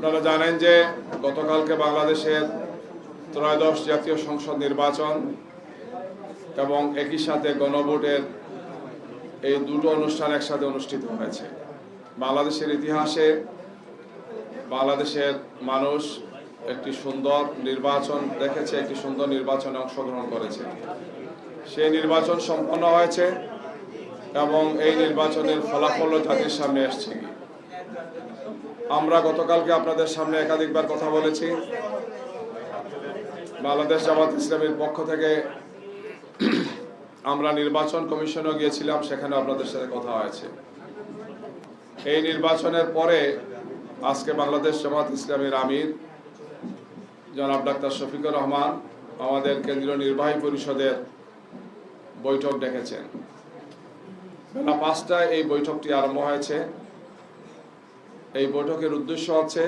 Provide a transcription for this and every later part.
আপনারা জানেন যে গতকালকে বাংলাদেশের ত্রয়োদশ জাতীয় সংসদ নির্বাচন এবং একই সাথে গণভোটের এই দুটো অনুষ্ঠান একসাথে অনুষ্ঠিত হয়েছে। বাংলাদেশের ইতিহাসে বাংলাদেশের মানুষ একটি সুন্দর নির্বাচন দেখেছে, একটি সুন্দর নির্বাচনে অংশগ্রহণ করেছে। সেই নির্বাচন সম্পন্ন হয়েছে এবং এই নির্বাচনের ফলাফলও জাতির সামনে আসছে। আমরা গতকালকে আপনাদের সামনে একাধিকবার কথা বলেছি। বাংলাদেশ জামাত ইসলামীর পক্ষ থেকে আমরা নির্বাচন কমিশনে গিয়েছিলাম, সেখানে আপনাদের সাথে কথা হয়েছে। এই নির্বাচনের পরে আজকে বাংলাদেশ জামাত ইসলামীর আমির জনাব ডাক্তার শফিকুর রহমান আমাদের কেন্দ্রীয় নির্বাহী পরিষদের বৈঠক ডেকেছেন। বেলা 5টায় এই বৈঠকটি আরম্ভ হয়েছে। এই বৈঠকের উদ্দেশ্য হচ্ছে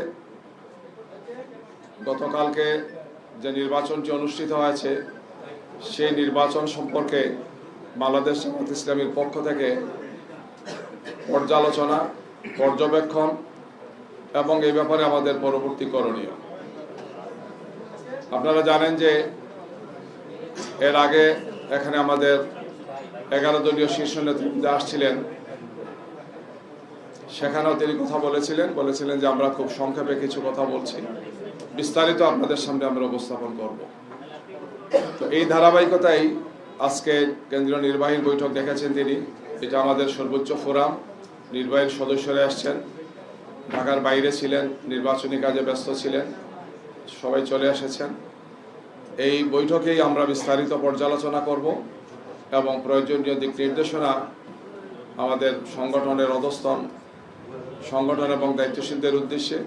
গতকালকে যে নির্বাচনটি অনুষ্ঠিত হয়েছে সেই নির্বাচন সম্পর্কে বাংলাদেশ জামাত ইসলামীর পক্ষ থেকে পর্যালোচনা, পর্যবেক্ষণ এবং এই ব্যাপারে আমাদের পরবর্তী করণীয়। আপনারা জানেন যে এর আগে এখানে আমাদের 11 দলীয় শীর্ষ নেতৃত্বে আসছিলেন, সেখানেও তিনি কথা বলেছিলেন যে আমরা খুব সংক্ষেপে কিছু কথা বলছি, বিস্তারিত আপনাদের সামনে আমরা উপস্থাপন করব। তো এই ধারাবাহিকতায় আজকে কেন্দ্রীয় নির্বাহীর বৈঠক দেখেছেন তিনি। এটা আমাদের সর্বোচ্চ ফোরাম। নির্বাহীর সদস্যরা আসছেন, ঢাকার বাইরে ছিলেন, নির্বাচনী কাজে ব্যস্ত ছিলেন, সবাই চলে এসেছেন। এই বৈঠকেই আমরা বিস্তারিত পর্যালোচনা করব এবং প্রয়োজনীয় দিক নির্দেশনা আমাদের সংগঠনের অধস্তন সংগঠন এবং দায়িত্বশীলদের উদ্দেশ্যে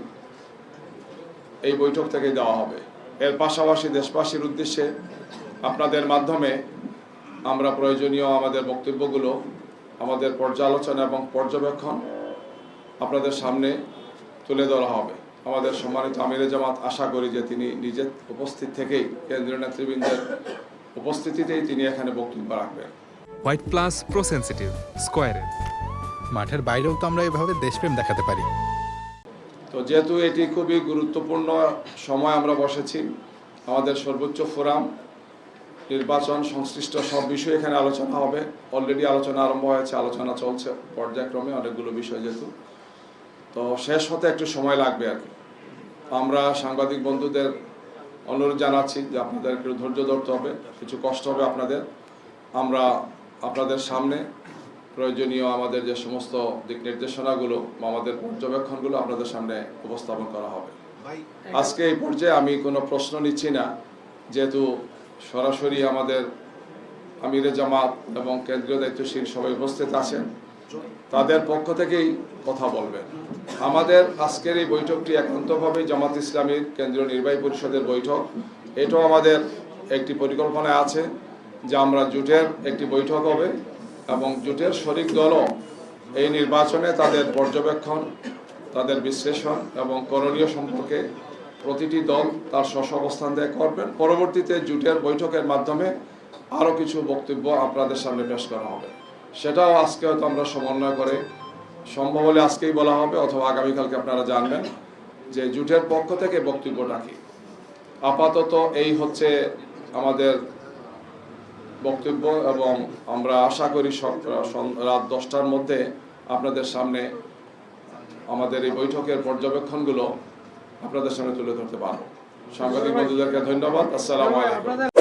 এই বৈঠক থেকে দেওয়া হবে। এর পাশাপাশি দেশবাসীর উদ্দেশ্যে আপনাদের মাধ্যমে আমরা প্রয়োজনীয় আমাদের বক্তব্যগুলো, আমাদের পর্যালোচনা এবং পর্যবেক্ষণ আপনাদের সামনে তুলে ধরা হবে। আমাদের সম্মানিত আমিরে জামাত আশা করি যে তিনি নিজে উপস্থিত থেকেই কেন্দ্রীয় নেতৃবৃন্দের উপস্থিতিতেই তিনি এখানে বক্তব্য রাখবেন। হোয়াইট প্লাস প্রো সেনসিটিভ স্কয়ারে মাঠের বাইরেও তো আমরা এভাবে দেশপ্রেম দেখাতে পারি। তো যেহেতু এটি খুবই গুরুত্বপূর্ণ সময় আমরা বসেছি, আমাদের সর্বোচ্চ ফোরাম, নির্বাচন সংশ্লিষ্ট সব বিষয় এখানে আলোচনা হবে। অলরেডি আলোচনা আরম্ভ হয়েছে, আলোচনা চলছে পর্যায়ক্রমে অনেকগুলো বিষয়, যেহেতু তো শেষ হতে একটু সময় লাগবে আর কি। আমরা সাংবাদিক বন্ধুদের অনুরোধ জানাচ্ছি যে আপনাদের একটু ধৈর্য ধরতে হবে, কিছু কষ্ট হবে আপনাদের। আমরা আপনাদের সামনে প্রয়োজনীয় আমাদের যে সমস্ত দিক নির্দেশনাগুলো বা আমাদের পর্যবেক্ষণগুলো আপনাদের সামনে উপস্থাপন করা হবে। আজকে এই পর্যায়ে আমি কোনো প্রশ্ন নিচ্ছি না, যেহেতু সরাসরি আমাদের আমিরে জামাত এবং কেন্দ্রীয় দায়িত্বশীল সবাই উপস্থিত আছেন, তাদের পক্ষ থেকেই কথা বলবেন। আমাদের আজকের এই বৈঠকটি একান্তভাবে জামাত ইসলামীর কেন্দ্রীয় নির্বাহী পরিষদের বৈঠক। এটাও আমাদের একটি পরিকল্পনায় আছে যে আমরা জোটের একটি বৈঠক হবে এবং জোটের শরিক দলও এই নির্বাচনে তাদের পর্যবেক্ষণ, তাদের বিশ্লেষণ এবং করণীয় সম্পর্কে প্রতিটি দল তার স্ব অবস্থান দিয়ে করবেন। পরবর্তীতে জোটের বৈঠকের মাধ্যমে আরও কিছু বক্তব্য আপনাদের সামনে পেশ করা হবে। সেটাও আজকে হয়তো আমরা সমন্বয় করে সম্ভব হলে আজকেই বলা হবে, অথবা আগামীকালকে আপনারা জানবেন যে জোটের পক্ষ থেকে বক্তব্যটা কি। আপাতত এই হচ্ছে আমাদের বক্তব্য এবং আমরা আশা করি রাত 10টার মধ্যে আপনাদের সামনে আমাদের এই বৈঠকের পর্যবেক্ষণগুলো আপনাদের সামনে তুলে ধরতে পারব। সাংবাদিক বন্ধুদেরকে ধন্যবাদ। আসসালামু আলাইকুম।